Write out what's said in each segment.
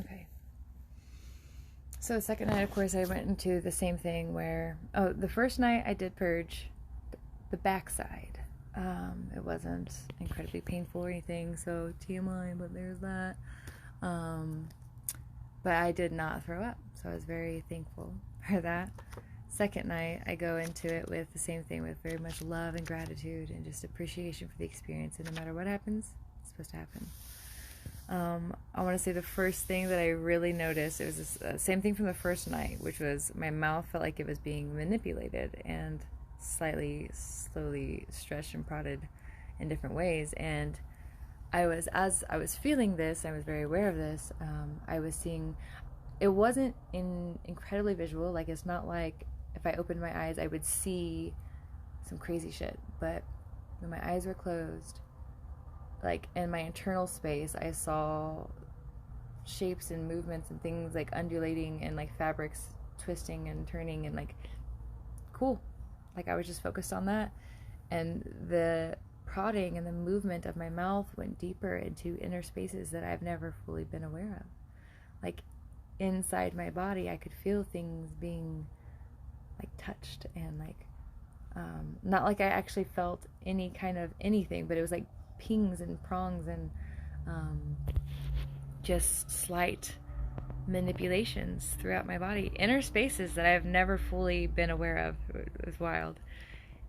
Okay. So the second night, of course, I went into the same thing where, the first night I did purge the backside. It wasn't incredibly painful or anything, so TMI, but there's that. But I did not throw up, so I was very thankful for that. Second night, I go into it with the same thing, with very much love and gratitude and just appreciation for the experience. And no matter what happens, it's supposed to happen. I want to say the first thing that I really noticed, it was the same thing from the first night, which was my mouth felt like it was being manipulated and slowly stretched and prodded in different ways. And as I was feeling this, I was very aware of this, I was seeing, it wasn't incredibly visual, like it's not like if I opened my eyes I would see some crazy shit, but when my eyes were closed, like in my internal space, I saw shapes and movements and things like undulating and like fabrics twisting and turning and like cool. Like I was just focused on that, and the prodding and the movement of my mouth went deeper into inner spaces that I've never fully been aware of. Like inside my body, I could feel things being like touched and like not like I actually felt any kind of anything, but it was like pings and prongs and just slight manipulations throughout my body, inner spaces that I've never fully been aware of. It was wild,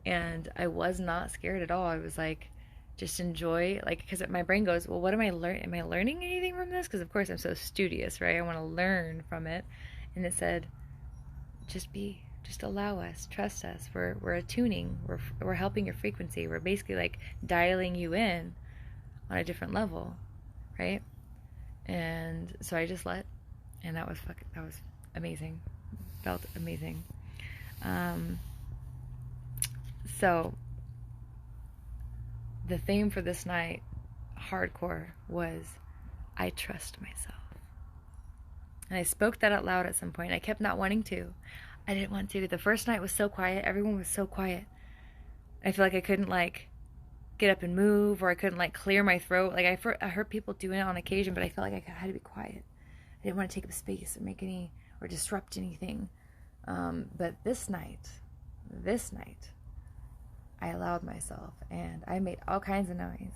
and I was not scared at all. I was like, just enjoy, like, because my brain goes, well, what am I learning? Am I learning anything from this? Because of course I'm so studious, right? I want to learn from it. And it said, just be, just allow us, trust us. We're attuning. We're helping your frequency. We're basically like dialing you in on a different level, right? And so I just let, and that was amazing. Felt amazing. So the theme for this night, hardcore, was I trust myself. And I spoke that out loud at some point. I kept not wanting to. I didn't want to. The first night was so quiet. Everyone was so quiet. I feel like I couldn't like get up and move, or I couldn't like clear my throat. Like I heard people doing it on occasion, but I felt like I had to be quiet. I didn't want to take up space or make any or disrupt anything. But this night, I allowed myself, and I made all kinds of noise,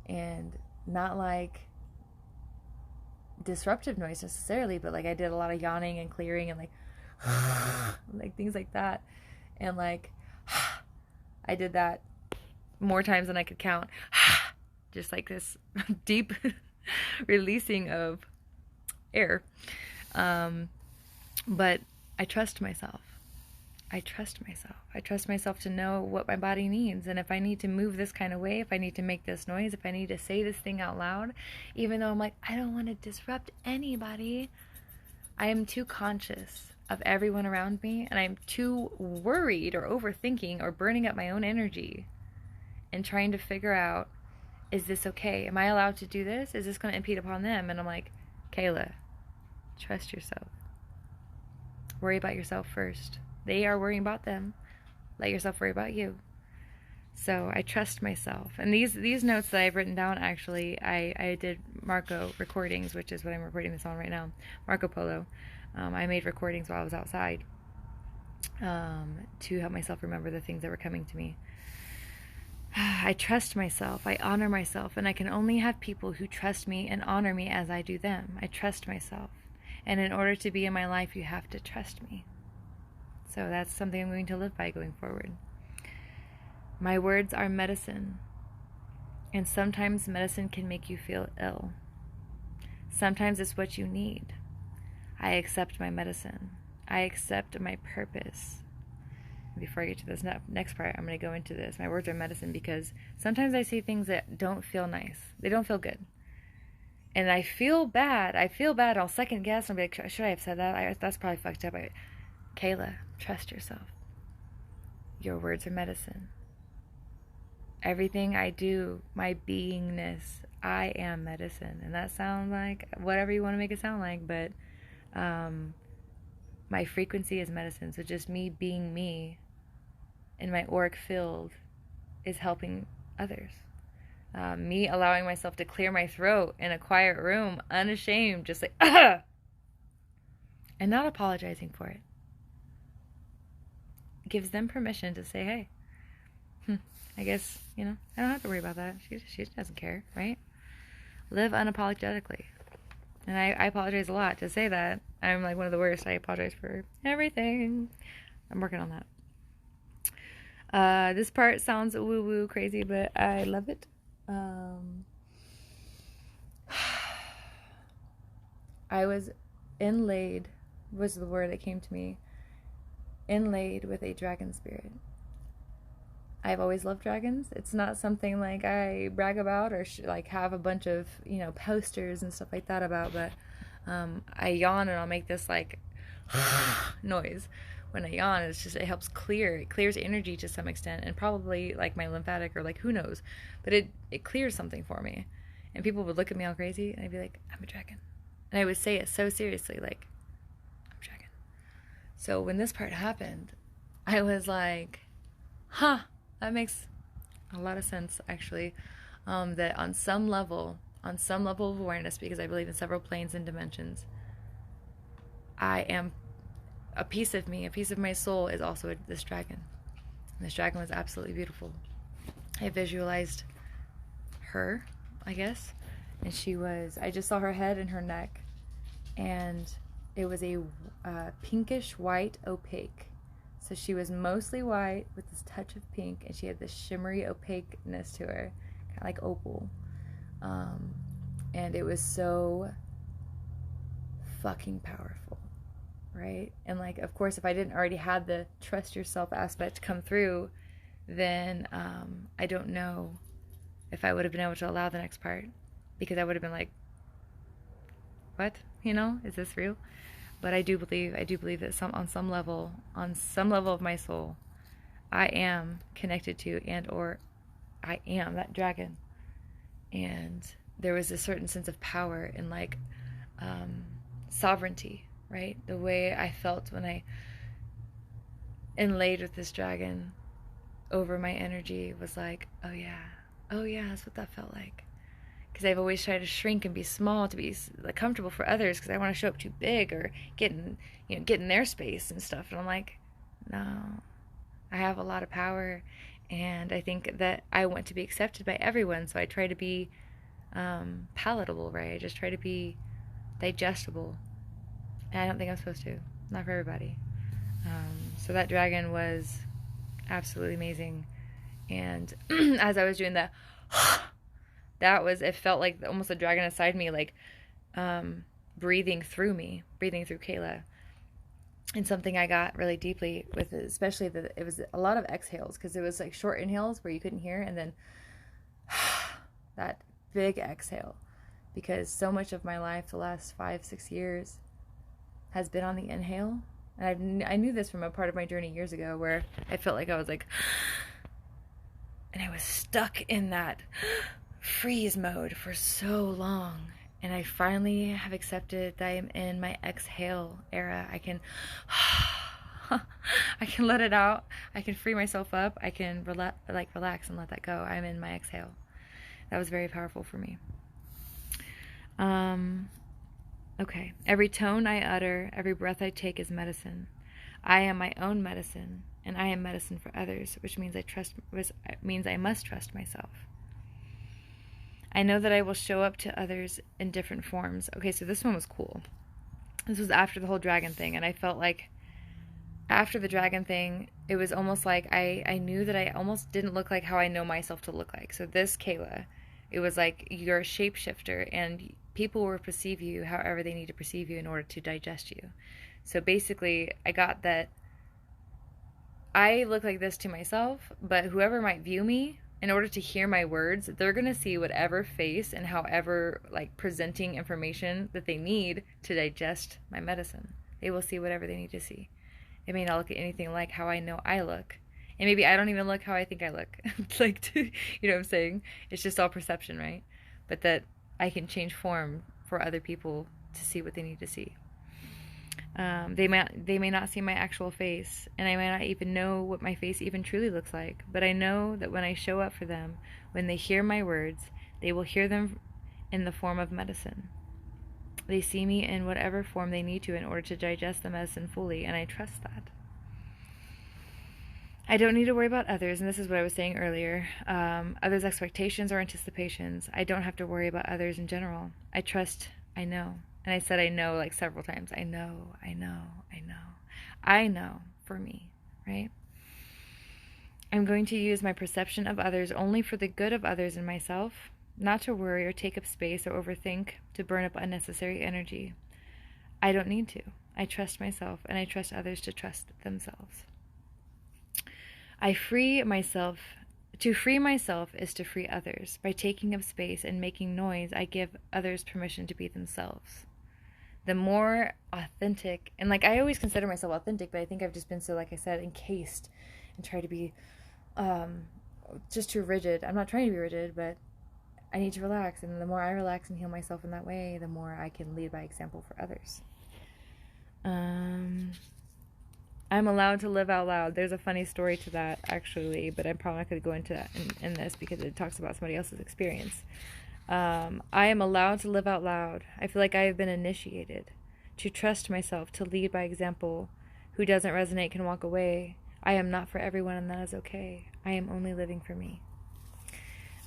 and not like disruptive noise necessarily, but like I did a lot of yawning and clearing and like like things like that, and like I did that more times than I could count. Just like this deep releasing of air. But I trust myself. I trust myself to know what my body needs. And if I need to move this kind of way, if I need to make this noise, if I need to say this thing out loud, even though I'm like, I don't want to disrupt anybody, I am too conscious of everyone around me, and I'm too worried or overthinking or burning up my own energy and trying to figure out, is this okay? Am I allowed to do this? Is this going to impede upon them? And I'm like, Kayla, trust yourself. Worry about yourself first. They are worrying about them. Let yourself worry about you. So I trust myself. And these notes that I've written down, actually, I did Marco recordings, which is what I'm recording this on right now. Marco Polo. I made recordings while I was outside to help myself remember the things that were coming to me. I trust myself. I honor myself. And I can only have people who trust me and honor me as I do them. I trust myself. And in order to be in my life, you have to trust me. So that's something I'm going to live by going forward. My words are medicine. And sometimes medicine can make you feel ill. Sometimes it's what you need. I accept my medicine. I accept my purpose. Before I get to this next part, I'm going to go into this. My words are medicine, because sometimes I say things that don't feel nice. They don't feel good. And I feel bad. I'll second guess. I'll be like, should I have said that? That's probably fucked up. Kayla, trust yourself. Your words are medicine. Everything I do, my beingness, I am medicine. And that sounds like whatever you want to make it sound like, but my frequency is medicine. So just me being me in my auric field is helping others. Me allowing myself to clear my throat in a quiet room, unashamed, just like, and not apologizing for it. It gives them permission to say, hey, I guess, I don't have to worry about that. She doesn't care, right? Live unapologetically. And I apologize a lot to say that. I'm like one of the worst. I apologize for everything. I'm working on that. This part sounds woo-woo crazy, but I love it. I was inlaid, was the word that came to me. Inlaid with a dragon spirit. I've always loved dragons. It's not something like I brag about or like have a bunch of, posters and stuff like that about, but I yawn and I'll make this like noise. When I yawn, it helps clear. It clears energy to some extent, and probably like my lymphatic or like who knows, but it clears something for me. And people would look at me all crazy and I'd be like, I'm a dragon. And I would say it so seriously, like, I'm a dragon. So when this part happened, I was like, that makes a lot of sense, actually. That on some level of awareness, because I believe in several planes and dimensions, I am a piece of me, a piece of my soul is also this dragon. And this dragon was absolutely beautiful. I visualized her, I guess, and I just saw her head and her neck, and it was a pinkish white opaque. So she was mostly white with this touch of pink, and she had this shimmery opaqueness to her, kind of like opal. And it was so fucking powerful, right? And like, of course, if I didn't already have the trust yourself aspect come through, then I don't know if I would have been able to allow the next part, because I would have been like, what? Is this real? But I do believe that on some level of my soul, I am connected to or I am that dragon. And there was a certain sense of power and like sovereignty, right? The way I felt when I inlaid with this dragon over my energy was like, oh yeah, that's what that felt like. Because I've always tried to shrink and be small to be like comfortable for others, because I want to show up too big or get in their space and stuff. And I'm like, no, I have a lot of power, and I think that I want to be accepted by everyone. So I try to be palatable, right? I just try to be digestible, and I don't think I'm supposed to. Not for everybody. So that dragon was absolutely amazing, and as I was doing that. It felt like almost a dragon inside me, like breathing through Kayla. And something I got really deeply with it, especially it was a lot of exhales, because it was like short inhales where you couldn't hear, and then that big exhale, because so much of my life the last 5-6 years has been on the inhale. And I knew this from a part of my journey years ago where I felt like I was like, and I was stuck in that freeze mode for so long, and I finally have accepted that I am in my exhale era. I can let it out. I can free myself up. I can relax and let that go. I'm in my exhale. That was very powerful for me. Okay. Every tone I utter, every breath I take is medicine. I am my own medicine, and I am medicine for others, which means I must trust myself. I know that I will show up to others in different forms. Okay, so this one was cool. This was after the whole dragon thing, and I felt like after the dragon thing, it was almost like I knew that I almost didn't look like how I know myself to look like. So this Kayla, it was like you're a shapeshifter, and people will perceive you however they need to perceive you in order to digest you. So basically, I got that I look like this to myself, but whoever might view me, in order to hear my words, they're going to see whatever face and however like presenting information that they need to digest my medicine. They will see whatever they need to see. It may not look at anything like how I know I look. And maybe I don't even look how I think I look. Like, you know what I'm saying? It's just all perception, right? But that I can change form for other people to see what they need to see. They may not see my actual face, and I may not even know what my face even truly looks like, but I know that when I show up for them, when they hear my words, they will hear them in the form of medicine. They see me in whatever form they need to in order to digest the medicine fully, and I trust that. I don't need to worry about others, and this is what I was saying earlier, others' expectations or anticipations. I don't have to worry about others in general. I trust, I know. And I said I know like several times. I know. I know for me, right? I'm going to use my perception of others only for the good of others and myself, not to worry or take up space or overthink to burn up unnecessary energy. I don't need to. I trust myself, and I trust others to trust themselves. To free myself is to free others. By taking up space and making noise, I give others permission to be themselves. The more authentic, and like I always consider myself authentic, but I think I've just been so, like I said, encased and try to be just too rigid. I'm not trying to be rigid, but I need to relax, and the more I relax and heal myself in that way, the more I can lead by example for others. I'm allowed to live out loud. There's a funny story to that, actually, but I'm probably not going to go into that in this because it talks about somebody else's experience. I am allowed to live out loud. I feel like I have been initiated to trust myself, to lead by example. Who doesn't resonate can walk away. I am not for everyone, and that is okay. I am only living for me.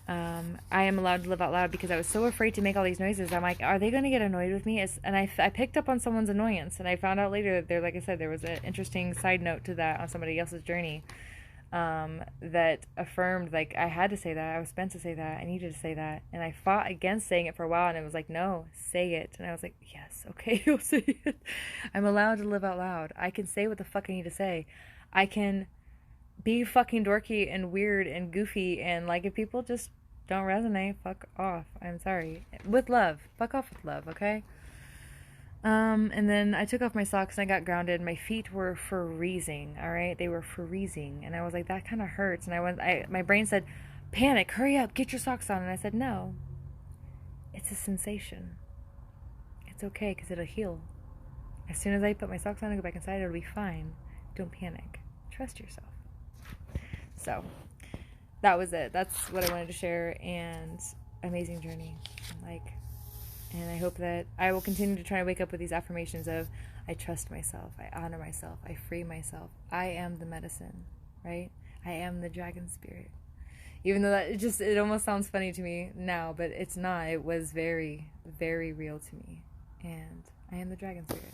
I am allowed to live out loud because I was so afraid to make all these noises. I'm like, are they going to get annoyed with me? And I picked up on someone's annoyance, and I found out later that there, like I said, there was an interesting side note to that on somebody else's journey that affirmed, like, I had to say that. I was meant to say that. I needed to say that. And I fought against saying it for a while, and it was like, no, say it. And I was like, yes, okay, I'll say it. I'm allowed to live out loud. I can say what the fuck I need to say. I can be fucking dorky and weird and goofy, and like, if people just don't resonate, fuck off. I'm sorry. With love. Fuck off with love, okay? And then I took off my socks and I got grounded. My feet were freezing, alright? They were freezing. And I was like, that kind of hurts. And my brain said, panic, hurry up, get your socks on. And I said, no. It's a sensation. It's okay, because it'll heal. As soon as I put my socks on and go back inside, it'll be fine. Don't panic. Trust yourself. So, that was it. That's what I wanted to share, and amazing journey. And I hope that I will continue to try to wake up with these affirmations of, I trust myself, I honor myself, I free myself, I am the medicine, right? I am the dragon spirit. Even though it almost sounds funny to me now, but it's not. It was very, very real to me. And I am the dragon spirit.